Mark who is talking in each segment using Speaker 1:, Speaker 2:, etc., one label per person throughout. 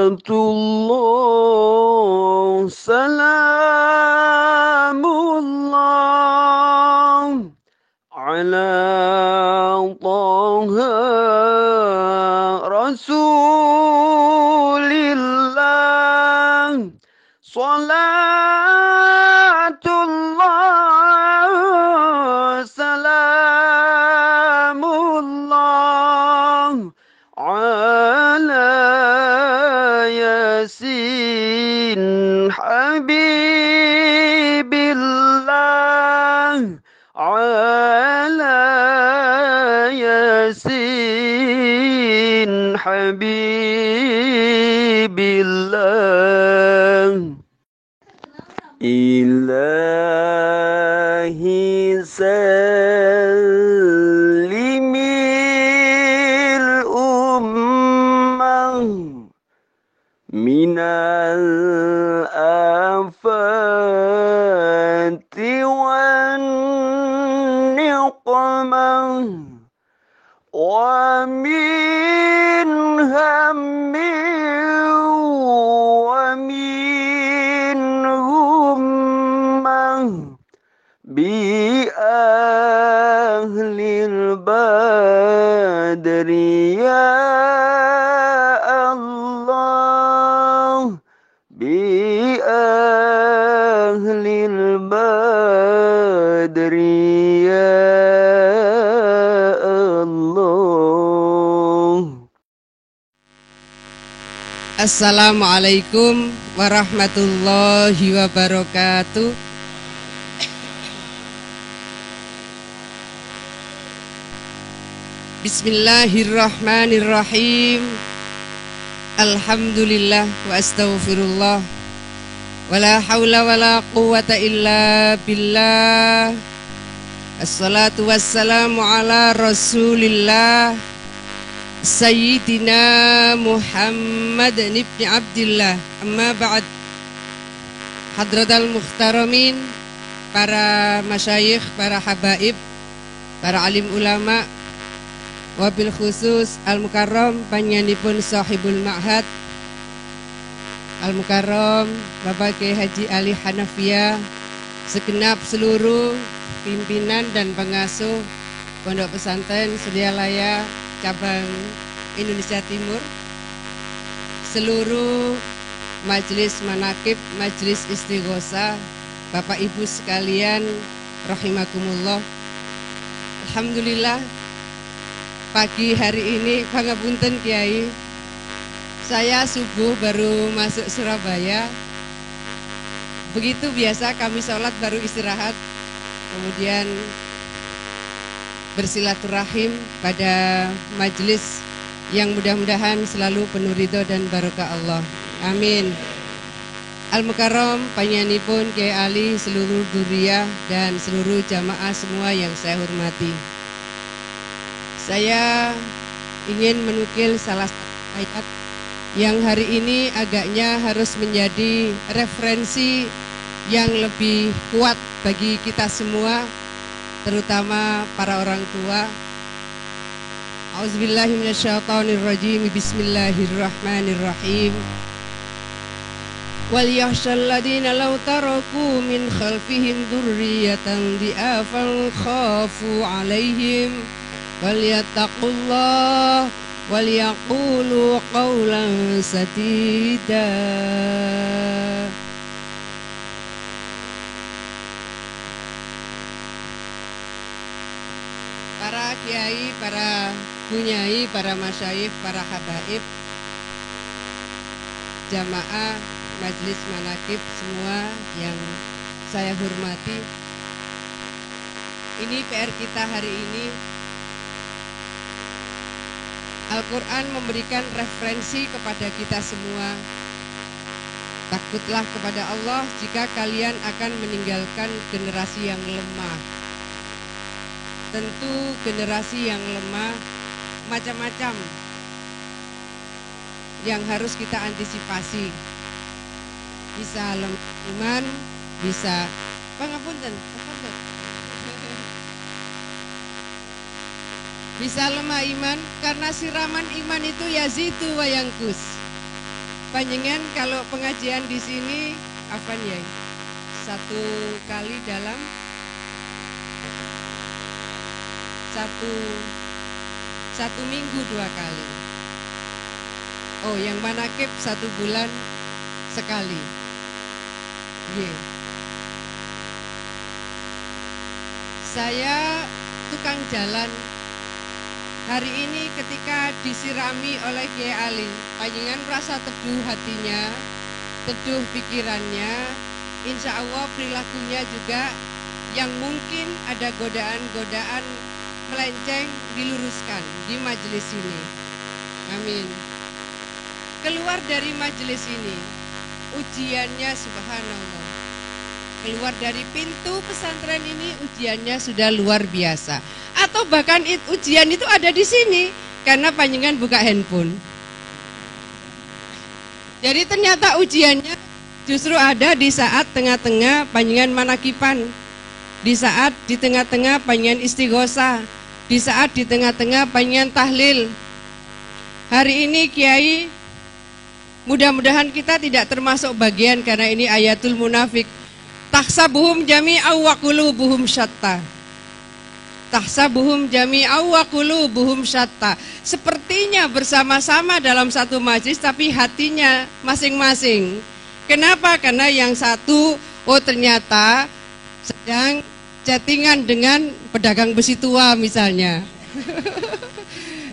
Speaker 1: Salatullah, salamullah ala Taha Rasulillah. Salatullah, salamullah ala Yasin Habibillah, ala Yasin Habibillah. Ilahi salimil ummah minal afati wan niqmah wa min hammin wa min hummah bi ahlil badri ya Allah, bi ahlil badri ya Allah.
Speaker 2: Assalamualaikum warahmatullahi wabarakatuh. Bismillahirrahmanirrahim. Alhamdulillah wa astaghfirullah. Wala hawla wala quwata illa billah. Assalatu wassalamu ala rasulillah Sayyidina Muhammad ibn Abdillah. Amma ba'd. Hadratal muhtaramin, para masyayikh, para habaib, para alim ulama, wabil khusus al-mukarram panjenenganipun sahibul ma'had al-mukarram Bapak Kiai Haji Ali Hanafiyah, segenap seluruh pimpinan dan pengasuh Pondok Pesantren Sedialaya cabang Indonesia Timur, seluruh majelis manakib, majelis istighosah, Bapak Ibu sekalian rahimakumullah. Alhamdulillah, pagi hari ini pangapunten Kiai, saya subuh baru masuk Surabaya. Begitu biasa kami sholat baru istirahat, kemudian bersilaturahim pada majelis yang mudah-mudahan selalu penuh ridho dan barokah Allah. Amin. Al-Mukarram panjenenganipun Kiai Ali, seluruh dzurriyyah dan seluruh jamaah semua yang saya hormati. Saya ingin menukil salah satu ayat yang hari ini agaknya harus menjadi referensi yang lebih kuat bagi kita semua, terutama para orang tua. Auzubillahi minasyaitonirrajim. Bismillahirrahmanirrahim. Wal yakhshal ladina law taraku min khalfihim dzurriyyatan di'afan khafu 'alaihim wal yattaqullah wal yaqulu qawlan sadida. Para kiai, para bunyai, para masyayikh, para habaib, jamaah, majelis manakib semua yang saya hormati. Ini PR kita hari ini. Al-Quran memberikan referensi kepada kita semua. Takutlah kepada Allah jika kalian akan meninggalkan generasi yang lemah. Tentu generasi yang lemah macam-macam yang harus kita antisipasi. Bisa lemah iman, bisa pangapunten, bisa lemah iman karena siraman iman itu yazidu wa yangkus. Panjenengan kalau pengajian di sini apa ya? Satu kali dalam satu minggu 2 kali. Oh, yang manakib 1 bulan sekali. Yeah. Saya tukang jalan. Hari ini ketika disirami oleh Kiai Ali, panjenengan rasa teduh hatinya, teduh pikirannya, insya Allah perilakunya juga yang mungkin ada godaan-godaan melenceng diluruskan di majelis ini. Amin. Keluar dari majelis ini, ujiannya subhanallah. Keluar dari pintu pesantren ini ujiannya sudah luar biasa. Atau bahkan ujian itu ada di sini karena panjenengan buka handphone. Jadi ternyata ujiannya justru ada di saat tengah-tengah panjenengan manakipan, di saat di tengah-tengah panjenengan istighosah, di saat di tengah-tengah panjenengan tahlil. Hari ini Kiai, mudah-mudahan kita tidak termasuk bagian karena ini ayatul munafik. Tahsabuhum jami'aw wa qulubuhum syatta. Tahsabuhum jami'aw wa qulubuhum syatta. Sepertinya bersama-sama dalam satu majlis tapi hatinya masing-masing. Kenapa? Karena yang satu ternyata sedang chattingan dengan pedagang besi tua misalnya.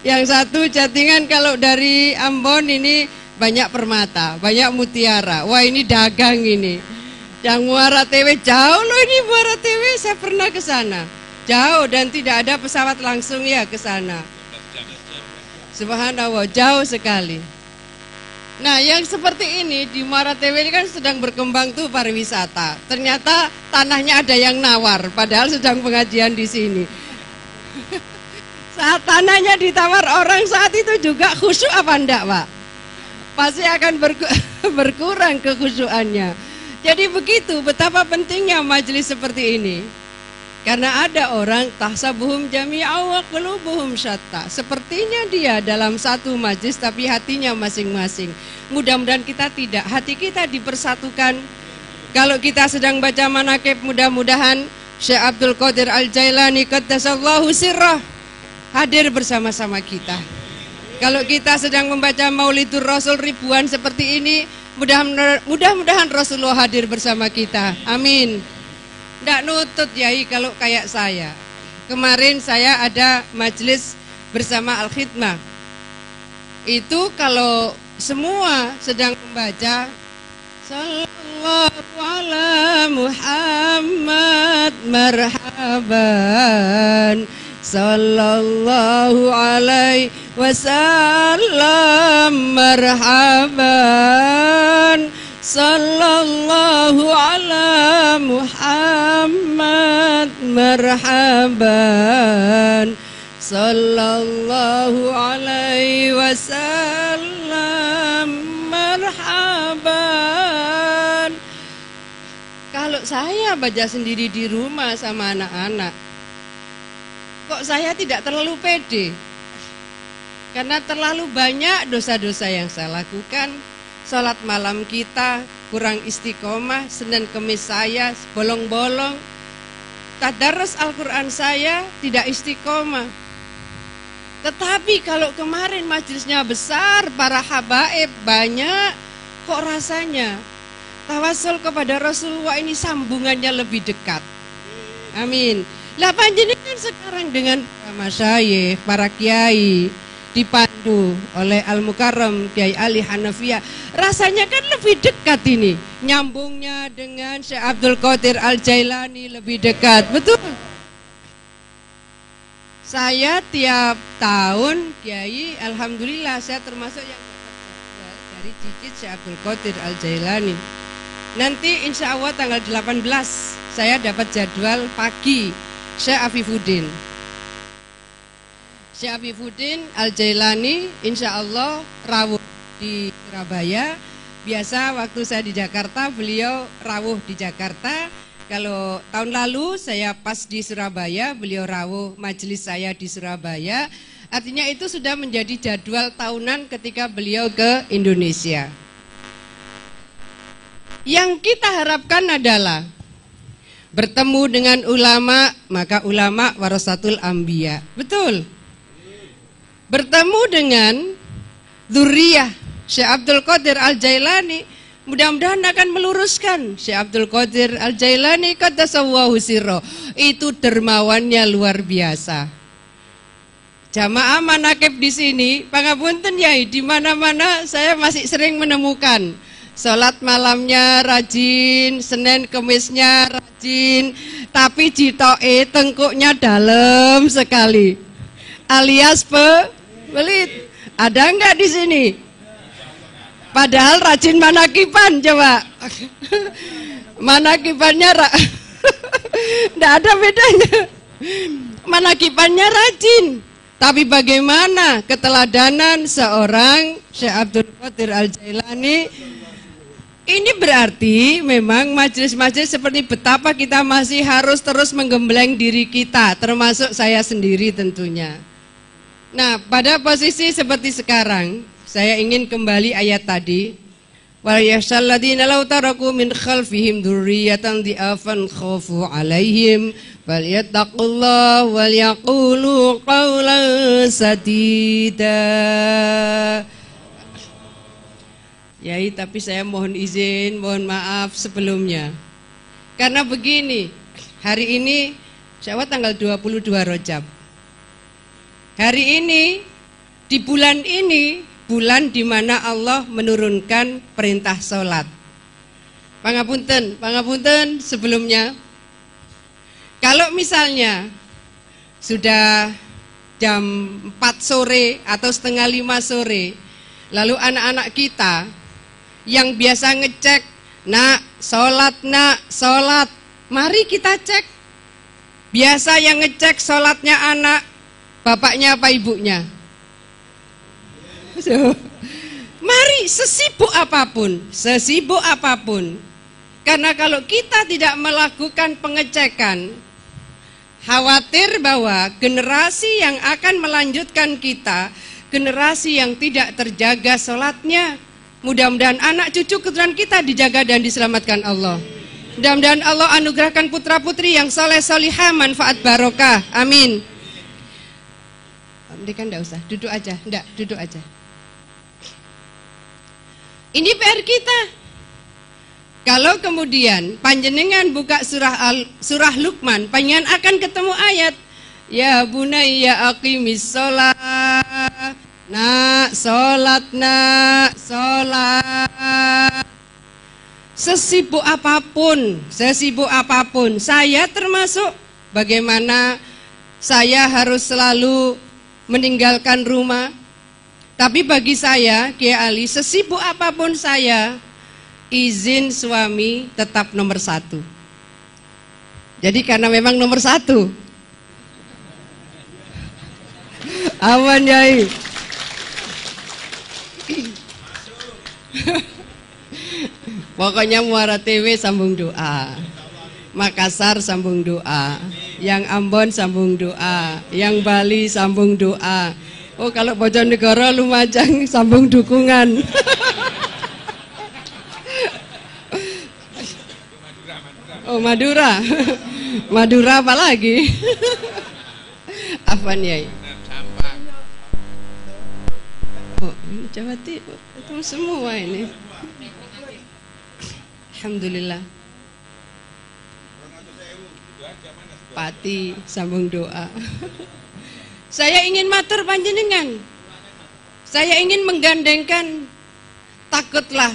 Speaker 2: Yang satu chattingan kalau dari Ambon ini banyak permata, banyak mutiara. Wah, ini dagang ini. Yang Muara TW jauh loh, ini Muara TW saya pernah ke sana. Jauh dan tidak ada pesawat langsung ya ke sana. Subhanallah, jauh sekali. Nah, yang seperti ini di Muara TW ini kan sedang berkembang tuh pariwisata. Ternyata tanahnya ada yang nawar, padahal sedang pengajian di sini. Saat tanahnya ditawar orang saat itu juga khusyuk apa enggak, Pak? Pasti akan berkurang kekhusyukannya. Jadi begitu betapa pentingnya majelis seperti ini. Karena ada orang tahsabuhum jami'aw wa qulubuhum syatta. Sepertinya dia dalam satu majelis tapi hatinya masing-masing. Mudah-mudahan kita tidak, hati kita dipersatukan. Kalau kita sedang baca manaqib, mudah-mudahan Syekh Abdul Qadir Al-Jailani qaddasallahu sirrah hadir bersama-sama kita. Kalau kita sedang membaca Maulidur Rasul ribuan seperti ini, mudah-mudahan Rasulullah hadir bersama kita. Amin. Nggak nutut Yai kalau kayak saya. Kemarin saya ada majelis bersama Al-Khidmah. Itu kalau semua sedang membaca Sallallahu ala Muhammad marhaban, Sallallahu alaihi wasallam marhaban, Sallallahu ala Muhammad marhaban, Sallallahu alaihi wasallam marhaban. Kalau saya baca sendiri di rumah sama anak-anak, kok saya tidak terlalu pede? Karena terlalu banyak dosa-dosa yang saya lakukan. Sholat malam kita kurang istiqomah, Senin Kemis saya bolong-bolong. Tadarus Al-Quran saya tidak istiqomah. Tetapi kalau kemarin majelisnya besar, para habaib banyak, kok rasanya tawasul kepada Rasulullah ini sambungannya lebih dekat. Amin. Lah panjenengan sekarang dengan masyayikh, para kiai dipandu oleh Al-Mukarram Kiai Ali Hanafiyah, rasanya kan lebih dekat ini. Nyambungnya dengan Syekh Abdul Qadir Al-Jailani lebih dekat. Betul. Saya tiap tahun Kiai, alhamdulillah saya termasuk yang dapat dari cicit Syekh Abdul Qadir Al-Jailani. Nanti insya Allah tanggal 18 saya dapat jadwal pagi Syekh Afifuddin. Syekh Afifuddin Al-Jailani insya Allah rawuh di Surabaya. Biasa waktu saya di Jakarta beliau rawuh di Jakarta. Kalau tahun lalu saya pas di Surabaya, beliau rawuh majelis saya di Surabaya. Artinya itu sudah menjadi jadwal tahunan ketika beliau ke Indonesia. Yang kita harapkan adalah bertemu dengan ulama, maka ulama warasatul anbiya. Betul. Bertemu dengan dzurriyyah Syekh Abdul Qadir Al-Jailani, mudah-mudahan akan meluruskan. Syekh Abdul Qadir Al-Jailani qaddasallahu sirra, itu dermawannya luar biasa. Jamaah manakib di sini, pangapunten yai, di mana-mana saya masih sering menemukan sholat malamnya rajin, Senin Kemisnya rajin, tapi jitoke tengkuknya dalam sekali, alias pelit. Ada enggak di sini? Padahal rajin manakiban, coba. Manakibannya enggak ada bedanya. Manakibannya rajin. Tapi bagaimana keteladanan seorang Syekh Abdul Qadir Al-Jailani? Ini berarti memang majelis-majelis seperti betapa kita masih harus terus menggembleng diri kita, termasuk saya sendiri tentunya. Nah, pada posisi seperti sekarang, saya ingin kembali ayat tadi. Wal yakhshal ladzina law taraku min khalfihim dzurriyyatan dhi'afan khafu 'alaihim falyattaqullaha wal yaqulu qawlan sadida. Yai, tapi saya mohon izin, mohon maaf sebelumnya. Karena begini, hari ini Syawal tanggal 22 Rajab. Hari ini, di bulan ini, bulan di mana Allah menurunkan perintah sholat. Pangapunten sebelumnya. Kalau misalnya sudah jam 4 sore atau setengah 5 sore, lalu anak-anak kita yang biasa ngecek, nak, sholat, mari kita cek. Biasa yang ngecek sholatnya anak, bapaknya apa ibunya? Mari sesibuk apapun. Karena kalau kita tidak melakukan pengecekan, khawatir bahwa generasi yang akan melanjutkan kita, generasi yang tidak terjaga sholatnya. Mudah-mudahan anak cucu keturunan kita dijaga dan diselamatkan Allah. Mudah-mudahan Allah anugerahkan putra-putri yang soleh solihah, manfaat barokah. Amin. Ini kan enggak usah, duduk aja. Ini PR kita. Kalau kemudian panjenengan buka surah Luqman, panjenengan akan ketemu ayat, ya bunayya aqimis sholat. Nak, sholat. Sesibuk apapun, saya termasuk bagaimana saya harus selalu meninggalkan rumah. Tapi bagi saya, Kiai Ali, sesibuk apapun saya, izin suami tetap nomor 1. Jadi karena memang nomor 1. Aman Yai. Pokoknya Muara TV sambung doa, Makassar sambung doa, yang Ambon sambung doa, yang Bali sambung doa. Oh, kalau Bojonegoro Lumajang sambung dukungan. Oh, Madura. Madura apa lagi? Apaan Yai? Oh, Jawa Timur itu semua ini. Alhamdulillah. Pati sambung doa. Saya ingin matur panjenengan. Saya ingin menggandengkan, takutlah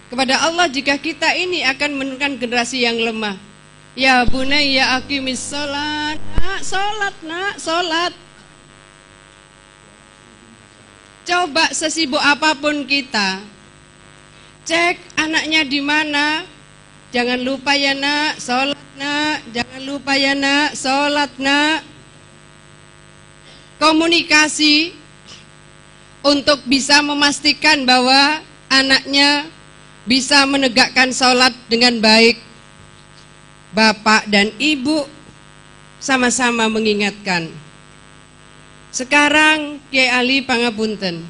Speaker 2: kepada Allah jika kita ini akan menurunkan generasi yang lemah. Ya bunayya aqimis sholat. Nak, sholat. Coba sesibuk apapun kita, cek anaknya di mana. Jangan lupa ya nak, sholat nak. Jangan lupa ya nak, sholat nak. Komunikasi untuk bisa memastikan bahwa anaknya bisa menegakkan sholat dengan baik. Bapak dan ibu sama-sama mengingatkan. Sekarang Kiai Ali pangapunten,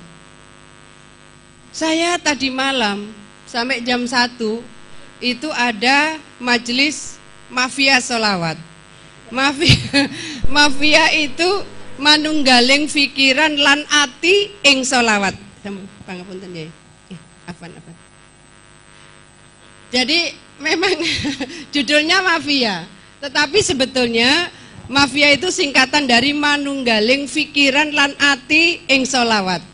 Speaker 2: saya tadi malam sampai jam 1 itu ada majelis mafia sholawat. Mafia itu manunggaling pikiran lan ati ing sholawat. Pangapunten ya. Afan. Jadi memang judulnya mafia, tetapi sebetulnya mafia itu singkatan dari manunggaling pikiran lan ati ing sholawat.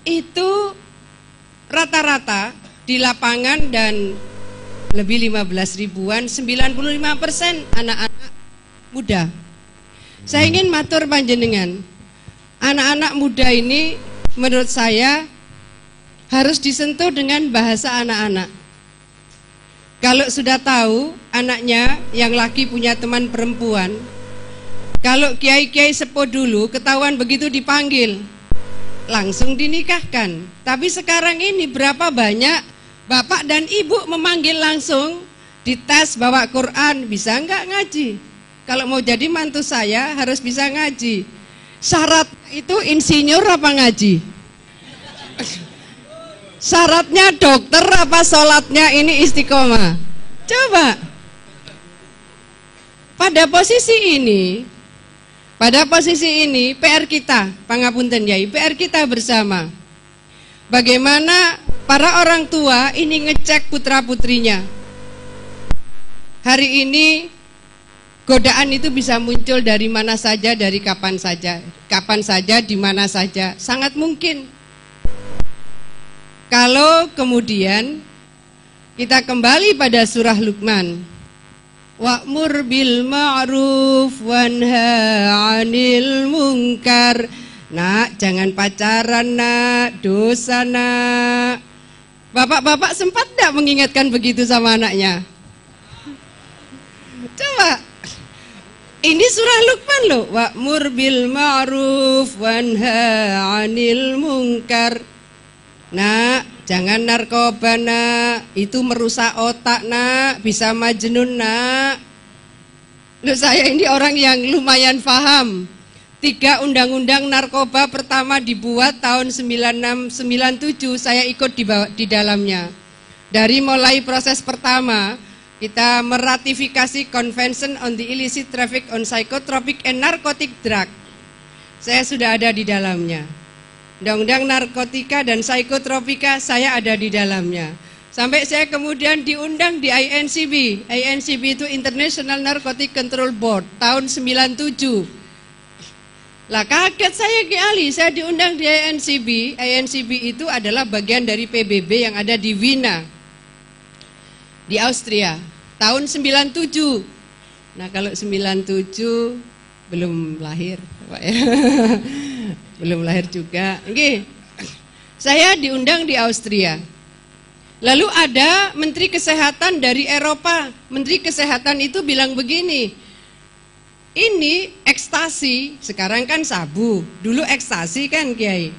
Speaker 2: Itu rata-rata di lapangan dan lebih 15 ribuan, 95% anak-anak muda. Saya ingin matur panjenengan, anak-anak muda ini menurut saya harus disentuh dengan bahasa anak-anak. Kalau sudah tahu anaknya yang laki punya teman perempuan, kalau kiai-kiai sepuh dulu ketahuan begitu dipanggil, langsung dinikahkan. Tapi sekarang ini berapa banyak bapak dan ibu memanggil langsung, dites bawa Quran, bisa enggak ngaji? Kalau mau jadi mantu saya harus bisa ngaji. Syarat itu insinyur apa ngaji? Syaratnya dokter apa sholatnya ini istiqomah? Coba. Pada posisi ini PR kita, pangapunten yai, PR kita bersama. Bagaimana para orang tua ini ngecek putra-putrinya. Hari ini godaan itu bisa muncul dari mana saja, dari kapan saja, di mana saja, sangat mungkin. Kalau kemudian kita kembali pada surah Luqman, wa'mur bil ma'ruf wanha 'anil munkar. Nak, jangan pacaran nak, dosa nak. Bapak-bapak sempat tidak mengingatkan begitu sama anaknya? Coba, ini surah Luqman loh. Wa'mur bil ma'ruf wanha 'anil munkar. Nak, jangan narkoba nak, itu merusak otak nak, bisa majnun nak. Loh, saya ini orang yang lumayan paham. 3 undang-undang narkoba pertama dibuat tahun 96-97, saya ikut di dalamnya. Dari mulai proses pertama, kita meratifikasi Convention on the Illicit Traffic on Psychotropic and Narcotic Drug. Saya sudah ada di dalamnya. Undang-undang narkotika dan psikotropika saya ada di dalamnya. Sampai saya kemudian diundang di INCB. INCB itu International Narcotic Control Board tahun 97. Lah kaget saya Ki Ali, saya diundang di INCB. INCB itu adalah bagian dari PBB yang ada di Wiener, di Austria, tahun 97. Nah kalau 97 belum lahir Pak ya. Belum lahir juga. Oke. Saya diundang di Austria. Lalu ada Menteri Kesehatan dari Eropa. Menteri Kesehatan itu bilang begini, ini ekstasi, sekarang kan sabu, dulu ekstasi kan Kiai.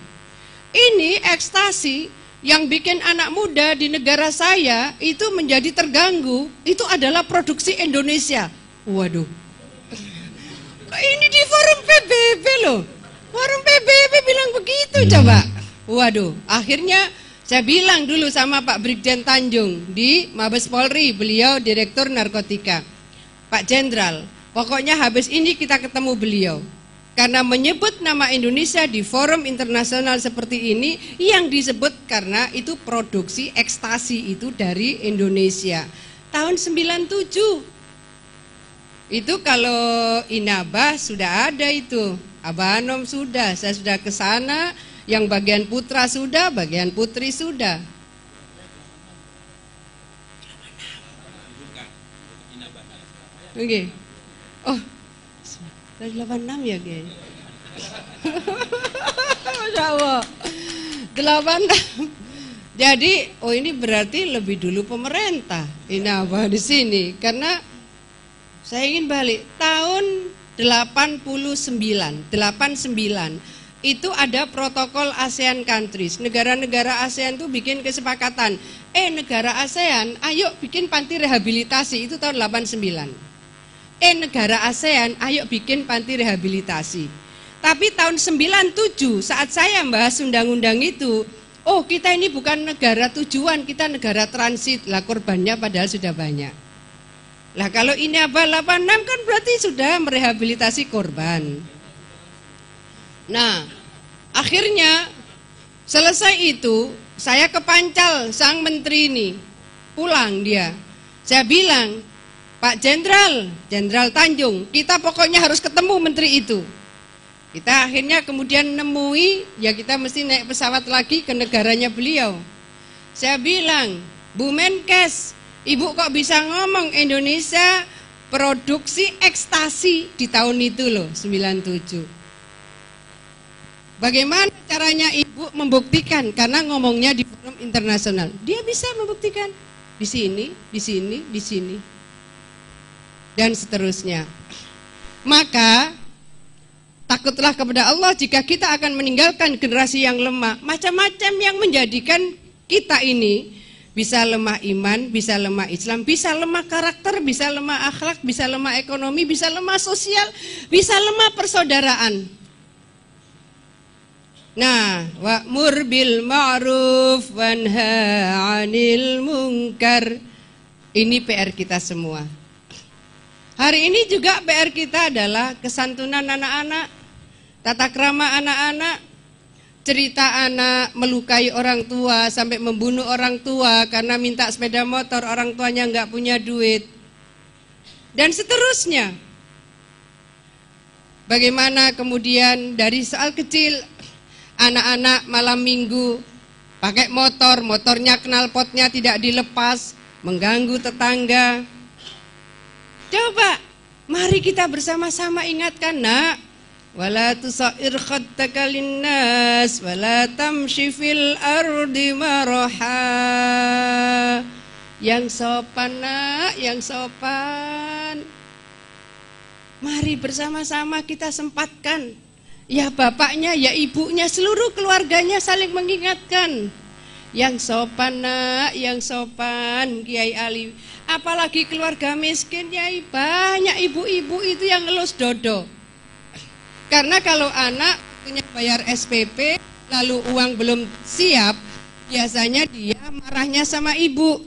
Speaker 2: Ini ekstasi yang bikin anak muda di negara saya itu menjadi terganggu, itu adalah produksi Indonesia. Waduh, ini di forum PBB loh. Forum PBB bilang begitu coba. Waduh, akhirnya saya bilang dulu sama Pak Brigjen Tanjung di Mabes Polri, beliau Direktur Narkotika. Pak Jenderal, pokoknya habis ini kita ketemu beliau. Karena menyebut nama Indonesia di forum internasional seperti ini, yang disebut karena itu produksi ekstasi itu dari Indonesia. Tahun 97. Itu kalau Inabah sudah ada itu. Abah Anom sudah, saya sudah ke sana, yang bagian putra sudah, bagian putri sudah. Oke. Oh, 86 ya, Gay. Masya Allah. 86. Jadi, oh ini berarti lebih dulu pemerintah. Ini apa di sini? Karena saya ingin balik tahun 89 itu ada protokol ASEAN countries. Negara-negara ASEAN itu bikin kesepakatan. Negara ASEAN, ayo bikin panti rehabilitasi. Itu tahun 89. Negara ASEAN, ayo bikin panti rehabilitasi. Tapi tahun 97 saat saya membahas undang-undang itu, Oh, kita ini bukan negara tujuan, kita negara transit. Lah korbannya padahal sudah banyak. Lah kalau ini abal 86 kan berarti sudah merehabilitasi korban. Nah, akhirnya selesai itu, saya kepancal sang menteri ini. Pulang dia. Saya bilang, Pak Jenderal Tanjung, kita pokoknya harus ketemu menteri itu. Kita akhirnya kemudian nemui, ya kita mesti naik pesawat lagi ke negaranya beliau. Saya bilang, Bu Menkes, Ibu kok bisa ngomong Indonesia produksi ekstasi di tahun itu loh, 97. Bagaimana caranya Ibu membuktikan? Karena ngomongnya di forum internasional. Dia bisa membuktikan di sini, di sini, di sini. Dan seterusnya. Maka takutlah kepada Allah jika kita akan meninggalkan generasi yang lemah. Macam-macam yang menjadikan kita ini bisa lemah iman, bisa lemah Islam, bisa lemah karakter, bisa lemah akhlak, bisa lemah ekonomi, bisa lemah sosial, bisa lemah persaudaraan. Nah, wa'mur bil ma'ruf wanha 'anil munkar. Ini PR kita semua. Hari ini juga PR kita adalah kesantunan anak-anak, tata krama anak-anak, cerita anak melukai orang tua sampai membunuh orang tua karena minta sepeda motor, orang tuanya nggak punya duit, dan seterusnya. Bagaimana kemudian dari soal kecil, anak-anak malam minggu pakai motor, motornya knalpotnya tidak dilepas, mengganggu tetangga. Coba, mari kita bersama-sama ingatkan, nak, wala tusair khaddaka linnas wala tamshi fil ardi maraha. Yang sopan, nak, yang sopan. Mari bersama-sama kita sempatkan. Ya bapaknya, ya ibunya, seluruh keluarganya saling mengingatkan. Yang sopan, nak, yang sopan, Kiai Ali. Apalagi keluarga miskin, ya banyak ibu-ibu itu yang ngelus dodo. Karena kalau anak punya bayar SPP, lalu uang belum siap, biasanya dia marahnya sama ibu.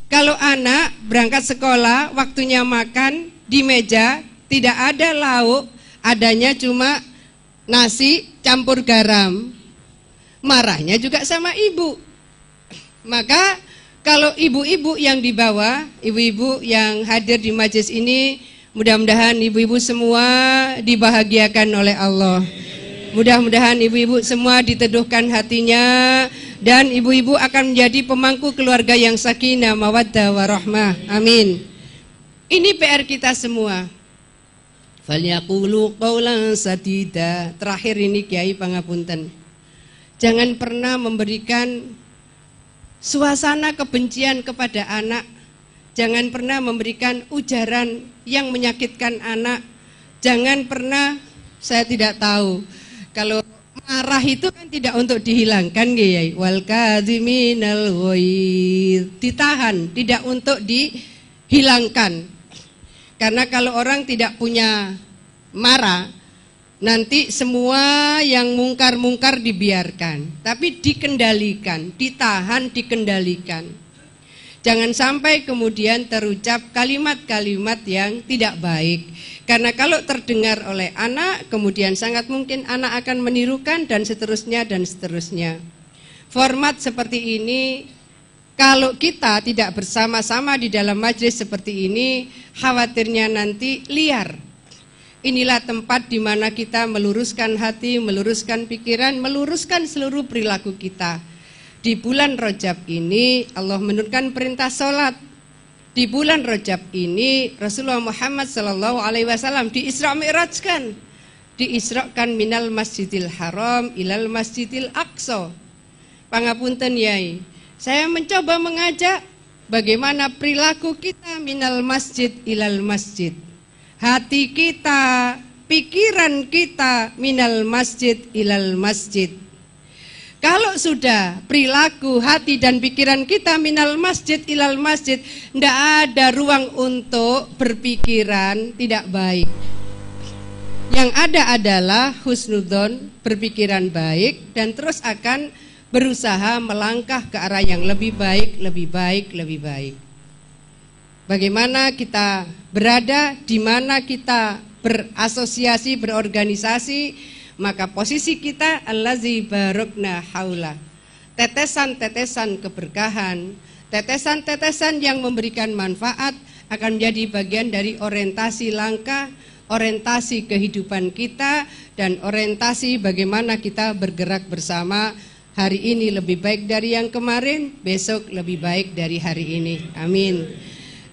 Speaker 2: Kalau anak berangkat sekolah, waktunya makan di meja, tidak ada lauk, adanya cuma nasi campur garam, marahnya juga sama ibu. Maka kalau ibu-ibu yang di bawah, ibu-ibu yang hadir di majelis ini, mudah-mudahan ibu-ibu semua dibahagiakan oleh Allah. Mudah-mudahan ibu-ibu semua diteduhkan hatinya, dan ibu-ibu akan menjadi pemangku keluarga yang sakinah, mawaddah, warahmah. Amin. Ini PR kita semua. Falyaqulu qawlan sadida. Terakhir ini Kiai pangapunten. Jangan pernah memberikan suasana kebencian kepada anak. Jangan pernah memberikan ujaran yang menyakitkan anak. Jangan pernah, saya tidak tahu, kalau marah itu kan tidak untuk dihilangkan, Kiai. Wal kadhiminal ghaidh, ditahan, tidak untuk dihilangkan. Karena kalau orang tidak punya marah, nanti semua yang mungkar-mungkar dibiarkan, tapi dikendalikan, ditahan, dikendalikan. Jangan sampai kemudian terucap kalimat-kalimat yang tidak baik. Karena kalau terdengar oleh anak, kemudian sangat mungkin anak akan menirukan, dan seterusnya dan seterusnya. Format seperti ini, kalau kita tidak bersama-sama di dalam majelis seperti ini, khawatirnya nanti liar. Inilah tempat di mana kita meluruskan hati, meluruskan pikiran, meluruskan seluruh perilaku kita. Di bulan Rajab ini Allah menurunkan perintah sholat. Di bulan Rajab ini Rasulullah Muhammad SAW diisra mi'rajkan, diisrakan minal masjidil haram ilal masjidil aqsa. Pangapunten Yai, saya mencoba mengajak bagaimana perilaku kita minal masjid ilal masjid. Hati kita, pikiran kita minal masjid ilal masjid. Kalau sudah perilaku, hati dan pikiran kita minal masjid ilal masjid, tidak ada ruang untuk berpikiran tidak baik. Yang ada adalah husnudzon, berpikiran baik, dan terus akan berusaha melangkah ke arah yang lebih baik, lebih baik, lebih baik. Bagaimana kita berada, di mana kita berasosiasi, berorganisasi, maka posisi kita allazi barokna haula. Tetesan-tetesan keberkahan, tetesan-tetesan yang memberikan manfaat akan menjadi bagian dari orientasi langkah, orientasi kehidupan kita, dan orientasi bagaimana kita bergerak bersama. Hari ini lebih baik dari yang kemarin, besok lebih baik dari hari ini. Amin.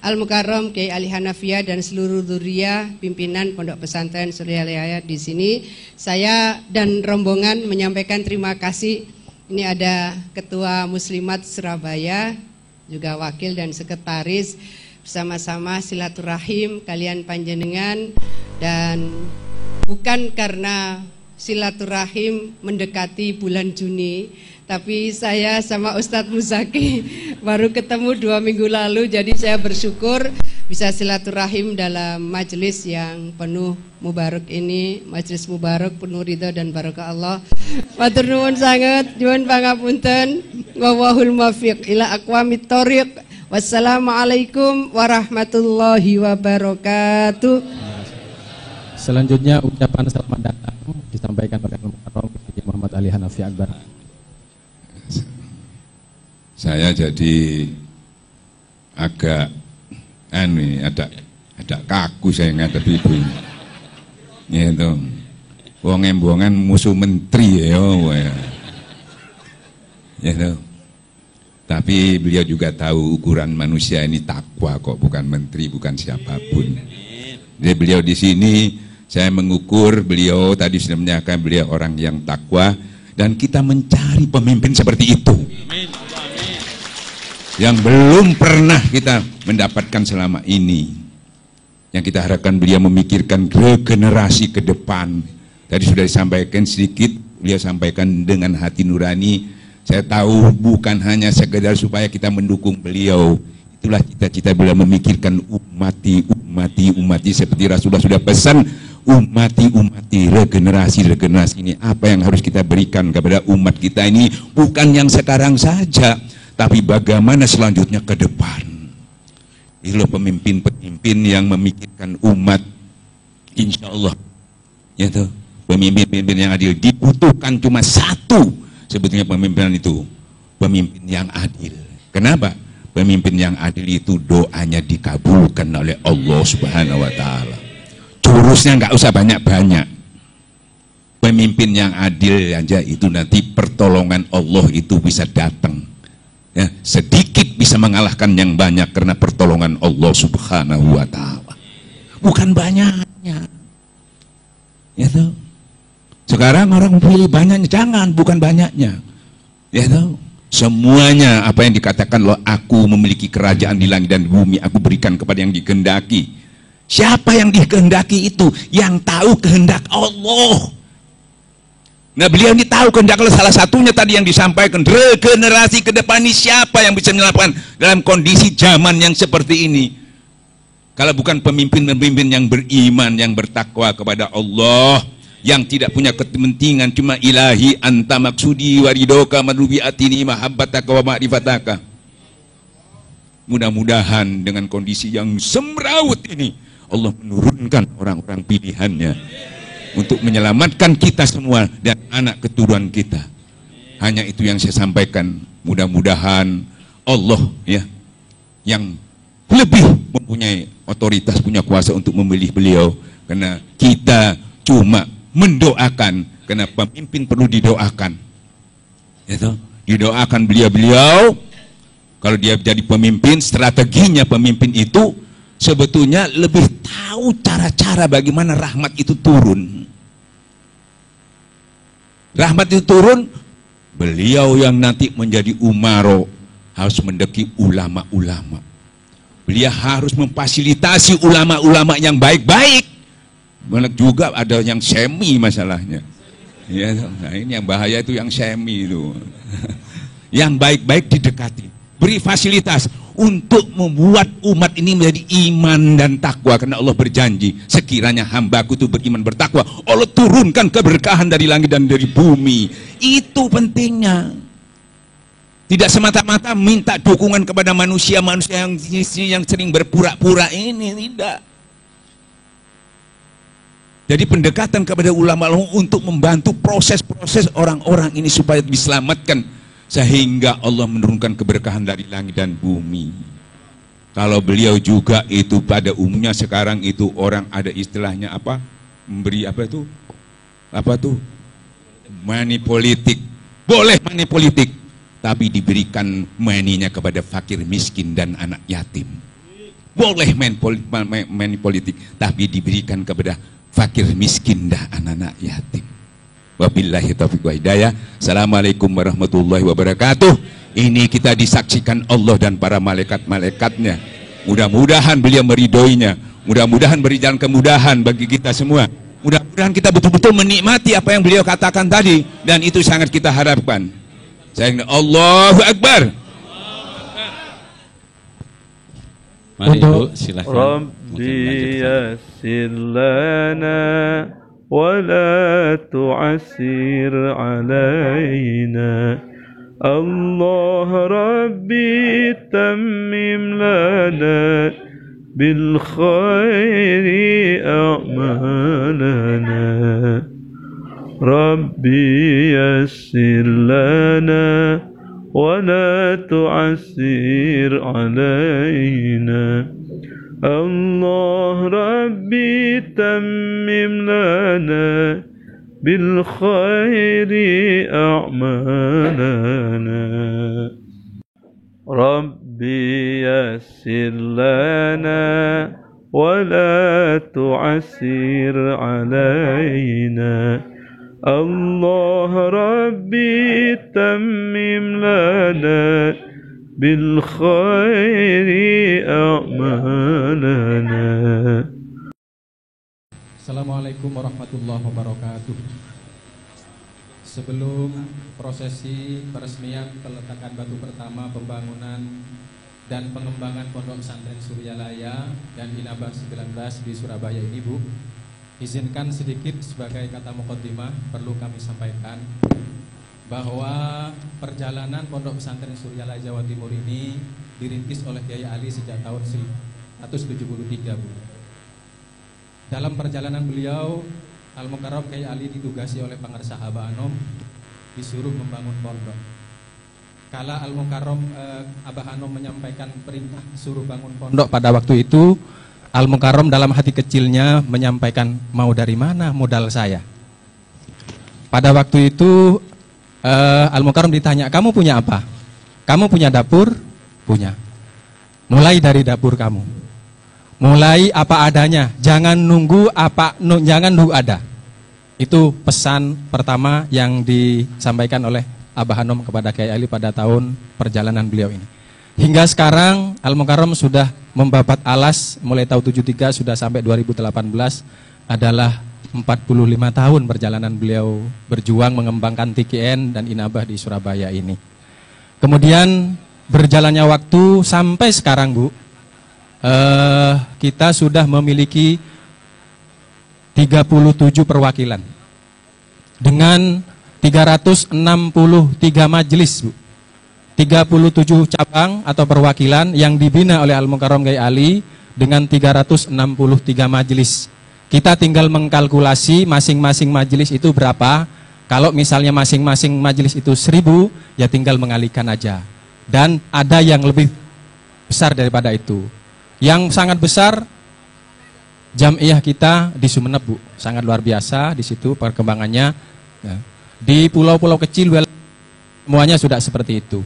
Speaker 2: Al-Mukarram Kiai Ali Hanafiah dan seluruh dzurriyyah pimpinan Pondok Pesantren Surya Al-Hidayah di sini, saya dan rombongan menyampaikan terima kasih. Ini ada Ketua Muslimat Surabaya, juga wakil dan sekretaris, bersama-sama silaturahim kalian panjenengan, dan bukan karena silaturahim mendekati bulan Juni, tapi saya sama Ustadz Muzaki baru ketemu 2 minggu lalu, jadi saya bersyukur bisa silaturahim dalam majelis yang penuh mubarak ini, majelis mubarak penuh ridha dan barokah Allah. Matur nuwun sanget, nyuwun pangapunten, wallahul muwaffiq ila aqwamit thoriq. Wassalamualaikum warahmatullahi wabarakatuh.
Speaker 3: Selanjutnya ucapan selamat datang disampaikan oleh Al-Mukarram Kiai Muhammad Ali Hanafi Akbar.
Speaker 4: Saya jadi agak ada kaku saya ngadepi ibu ini. Gitu. Wong embongan musuh menteri ya. Gitu. Tapi beliau juga tahu ukuran manusia ini takwa kok, bukan menteri, bukan siapapun. Jadi beliau di sini saya mengukur beliau tadi sudah menyatakan beliau orang yang takwa, dan kita mencari pemimpin seperti itu. Yang belum pernah kita mendapatkan selama ini. Yang kita harapkan beliau memikirkan regenerasi ke depan. Tadi sudah disampaikan sedikit, beliau sampaikan dengan hati nurani. Saya tahu bukan hanya sekedar supaya kita mendukung beliau. Itulah cita-cita beliau memikirkan umati seperti Rasulullah sudah pesan, umati regenerasi ini apa yang harus kita berikan kepada umat kita ini, bukan yang sekarang saja, tapi bagaimana selanjutnya ke depan. Itulah pemimpin-pemimpin yang memikirkan umat. Insya Allah ya tuh, pemimpin-pemimpin yang adil. Dibutuhkan cuma satu sebetulnya pemimpinan itu, pemimpin yang adil. Kenapa? Pemimpin yang adil itu doanya dikabulkan oleh Allah Subhanahu wa Ta'ala. Jurusnya nggak usah banyak-banyak. Pemimpin yang adil aja itu nanti pertolongan Allah itu bisa datang. Ya, sedikit bisa mengalahkan yang banyak karena pertolongan Allah Subhanahu wa Ta'ala. Bukan banyaknya. Ya tahu. Sekarang orang pilih banyaknya, jangan, bukan banyaknya. Ya tahu. Semuanya apa yang dikatakan loh, aku memiliki kerajaan di langit dan bumi, aku berikan kepada yang dikehendaki. Siapa yang dikehendaki itu? Yang tahu kehendak Allah. Nah beliau ini tahu kehendak Allah, salah satunya tadi yang disampaikan, regenerasi ke depan ini siapa yang bisa melakukan dalam kondisi zaman yang seperti ini? Kalau bukan pemimpin-pemimpin yang beriman, yang bertakwa kepada Allah, yang tidak punya kepentingan cuma ilahi anta maksudi waridoka madlubi atini mahabbataka wa ma'rifataka. Mudah-mudahan dengan kondisi yang semrawut ini Allah menurunkan orang-orang pilihannya untuk menyelamatkan kita semua dan anak keturunan kita. Hanya itu yang saya sampaikan. Mudah-mudahan Allah ya yang lebih mempunyai otoritas, punya kuasa untuk memilih beliau, karena kita cuma mendoakan, karena pemimpin perlu didoakan. Itu didoakan beliau-beliau. Kalau dia jadi pemimpin, strateginya pemimpin itu sebetulnya lebih tahu cara-cara bagaimana rahmat itu turun. Rahmat itu turun, beliau yang nanti menjadi umaro harus mendeki ulama-ulama. Beliau harus memfasilitasi ulama-ulama yang baik-baik. Banyak juga ada yang semi masalahnya. Ya, nah ini yang bahaya itu yang semi itu. Yang baik-baik didekati, beri fasilitas untuk membuat umat ini menjadi iman dan takwa, karena Allah berjanji sekiranya hambaku itu beriman bertakwa, Allah turunkan keberkahan dari langit dan dari bumi. Itu pentingnya. Tidak semata-mata minta dukungan kepada manusia-manusia yang sering berpura-pura ini, tidak. Jadi pendekatan kepada ulama untuk membantu proses-proses orang-orang ini supaya diselamatkan, sehingga Allah menurunkan keberkahan dari langit dan bumi. Kalau beliau juga itu pada umumnya sekarang itu orang ada istilahnya apa? Memberi apa itu? Apa tuh? Money politik. Boleh money politik, tapi diberikan money-nya kepada fakir miskin dan anak yatim. Boleh money politik, tapi diberikan kepada fakir miskin dan anak-anak yatim. Wabillahi taufiq wa hidayah. Assalamualaikum warahmatullahi wabarakatuh. Ini kita disaksikan Allah dan para malaikat-malaikatnya. Mudah-mudahan beliau meridhoinya. Mudah-mudahan beri jalan kemudahan bagi kita semua. Mudah-mudahan kita betul-betul menikmati apa yang beliau katakan tadi, dan itu sangat kita harapkan. Saya Allahu Akbar.
Speaker 3: Mari Ibu, silakan.
Speaker 5: Rabbi yassir lana wa la tu'assir alaina. Allah Rabbi tammim lana bil khairi a'malana. Rabbi yassir lana ولا تعسر علينا. الله ربي تمم لنا بالخير أعمالنا. ربي يسر لنا ولا تعسر علينا. الله ربي تمم لنا بالخير أعمالنا.
Speaker 3: Assalamualaikum warahmatullahi wabarakatuh. Sebelum prosesi peresmian peletakan batu pertama pembangunan dan pengembangan Pondok Pesantren Suryalaya dan Inabah 19 di Surabaya ini, Bu, izinkan sedikit sebagai kata muqaddimah perlu kami sampaikan bahwa perjalanan Pondok Pesantren Suryalaya Jawa Timur ini dirintis oleh Kiai Ali sejak tahun 1973, Bu. Dalam perjalanan beliau, Al-Mukarram Kiai Ali ditugasi oleh Pangarsa Abah Anom disuruh membangun pondok. Kala Al-Mukarram Abah Anom menyampaikan perintah suruh bangun pondok pada waktu itu, Al-Mukarram dalam hati kecilnya menyampaikan, mau dari mana modal saya? Pada waktu itu Al-Mukarram ditanya, kamu punya apa? Kamu punya dapur? Punya. Mulai dari dapur kamu. Mulai apa adanya, jangan nunggu ada. Itu pesan pertama yang disampaikan oleh Abah Anom kepada Kiai Ali pada tahun perjalanan beliau ini. Hingga sekarang Al-Mukarram sudah membabat alas mulai tahun 73 sudah sampai 2018, adalah 45 tahun perjalanan beliau berjuang mengembangkan TKN dan Inabah di Surabaya ini. Kemudian berjalannya waktu sampai sekarang, Bu, kita sudah memiliki 37 perwakilan dengan 363 majelis, Bu. 37 cabang atau perwakilan yang dibina oleh Al-Mukarram Kiai Ali dengan 363 majelis. Kita tinggal mengkalkulasi masing-masing majelis itu berapa. Kalau misalnya masing-masing majelis itu 1000, ya tinggal mengalihkan aja. Dan ada yang lebih besar daripada itu. Yang sangat besar, Jamiah kita di Sumeneb, Bu. Sangat luar biasa di situ perkembangannya. Di pulau-pulau kecil semuanya sudah seperti itu.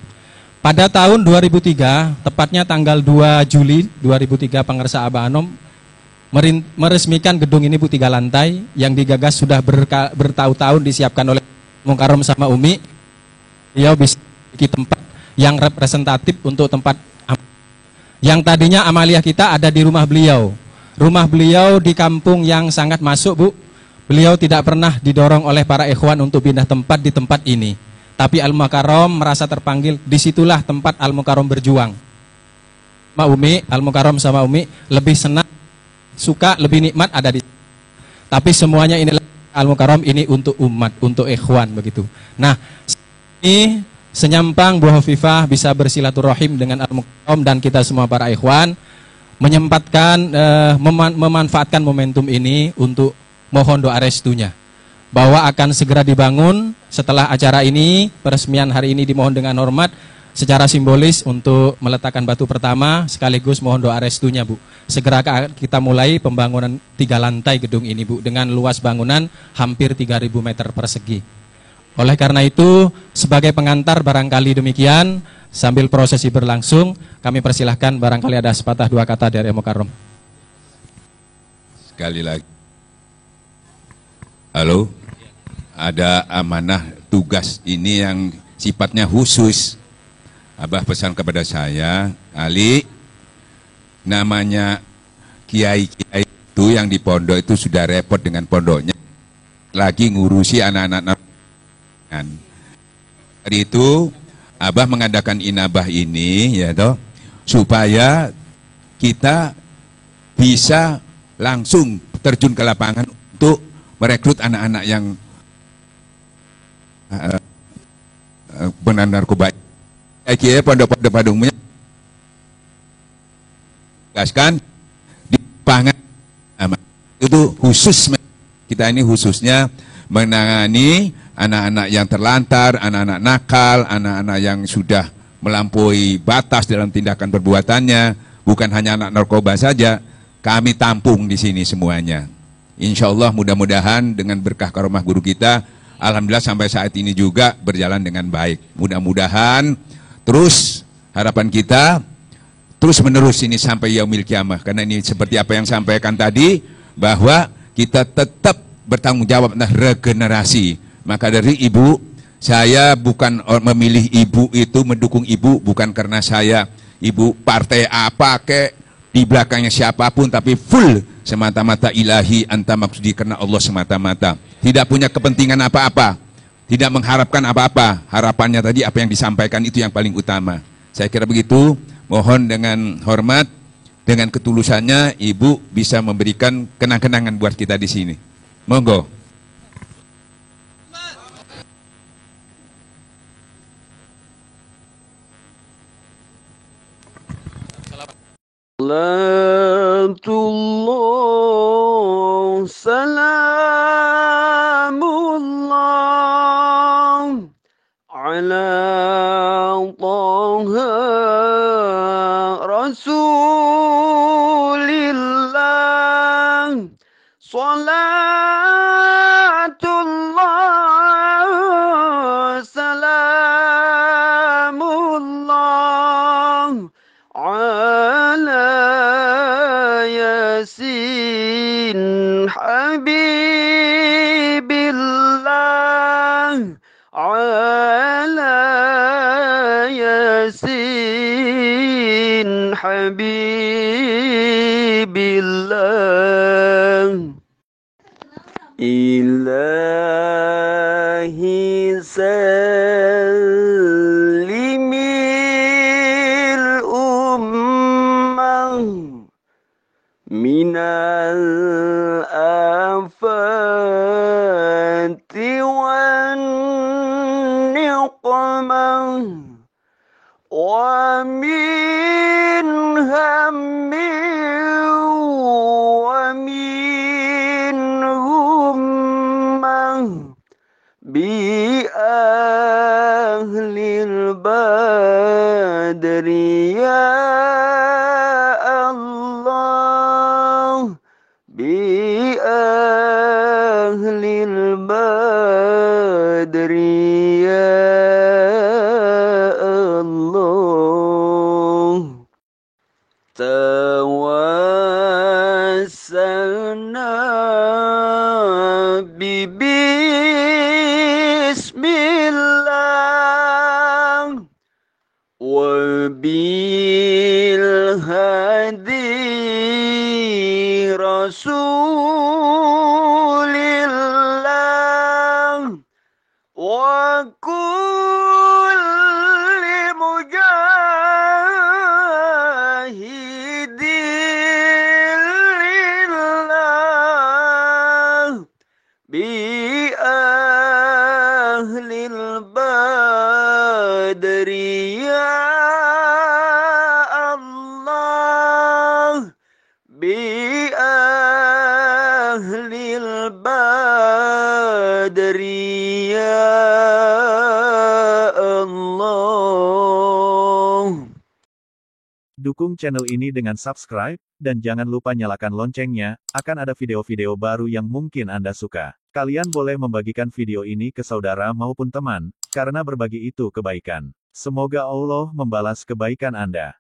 Speaker 3: Pada tahun 2003, tepatnya tanggal 2 Juli 2003, Pangarsa Abah Anom meresmikan gedung ini, Bu, 3 lantai, yang digagas sudah bertahun-tahun disiapkan oleh Mukarram sama Umi. Dia bisa memiliki tempat yang representatif untuk tempat yang tadinya amaliyah kita ada di rumah beliau. Rumah beliau di kampung yang sangat masuk, Bu. Beliau tidak pernah didorong oleh para ikhwan untuk pindah tempat di tempat ini. Tapi Al-Mukarram merasa terpanggil, disitulah tempat Al-Mukarram berjuang. Al-Mukarram sama Umi lebih senang, suka, lebih nikmat ada di. Tapi semuanya ini Al-Mukarram ini untuk umat, untuk ikhwan begitu. Nah, ini senyampang Bu Hovifah bisa bersilaturahim dengan Al-Mukarram dan kita semua para ikhwan, memanfaatkan momentum ini untuk mohon doa restunya bahwa akan segera dibangun setelah acara ini, peresmian hari ini dimohon dengan hormat secara simbolis untuk meletakkan batu pertama, sekaligus mohon doa restunya Bu. Segera kita mulai pembangunan 3 lantai gedung ini Bu, dengan luas bangunan hampir 3.000 meter persegi. Oleh karena itu, sebagai pengantar barangkali demikian, sambil prosesi berlangsung, kami persilahkan barangkali ada sepatah 2 kata dari Al-Mukarram.
Speaker 4: Sekali lagi. Halo, ada amanah tugas ini yang sifatnya khusus. Abah pesan kepada saya, Ali, namanya kiai-kiai itu yang di pondok itu sudah repot dengan pondoknya, lagi ngurusi anak-anak. Dari itu, Abah mengadakan inabah ini, ya toh, supaya kita bisa langsung terjun ke lapangan untuk merekrut anak-anak yang benar narkoba. Kira pondok-pondok Padungnya gaskan di lapangan itu khusus, kita ini khususnya menangani anak-anak yang terlantar, anak-anak nakal, anak-anak yang sudah melampaui batas dalam tindakan perbuatannya, bukan hanya anak narkoba saja, kami tampung di sini semuanya. Insya Allah mudah-mudahan dengan berkah karomah guru kita, alhamdulillah sampai saat ini juga berjalan dengan baik. Mudah-mudahan terus harapan kita terus menerus ini sampai yaumil kiamah, karena ini seperti apa yang sampaikan tadi, bahwa kita tetap bertanggung jawab tentang regenerasi. Maka dari ibu, saya bukan memilih ibu itu, mendukung ibu bukan karena saya ibu partai apa kek, di belakangnya siapapun, tapi full semata-mata ilahi anta maksudi, karena Allah semata-mata. Tidak punya kepentingan apa-apa, tidak mengharapkan apa-apa. Harapannya tadi apa yang disampaikan itu yang paling utama. Saya kira begitu. Mohon dengan hormat, dengan ketulusannya ibu bisa memberikan kenang-kenangan buat kita di sini. Monggo.
Speaker 1: Salatullah, salamullah ala Taha Rasulillah, salatullah, salamullah ala Yasin Habibillah, ala Yasin Habibillah. Ilahi salimil ummah minal afati wan niqmah wa min hammin wa min hummah bi ahlil badri ya Allah, bi ahlil badri ya Allah. Tawassalna bismillah wa bil hadi rasulillah wa kulli mujahidin lillah bi ahlil badri
Speaker 6: Dukung channel ini dengan subscribe, dan jangan lupa nyalakan loncengnya, akan ada video-video baru yang mungkin Anda suka. Kalian boleh membagikan video ini ke saudara maupun teman, karena berbagi itu kebaikan. Semoga Allah membalas kebaikan Anda.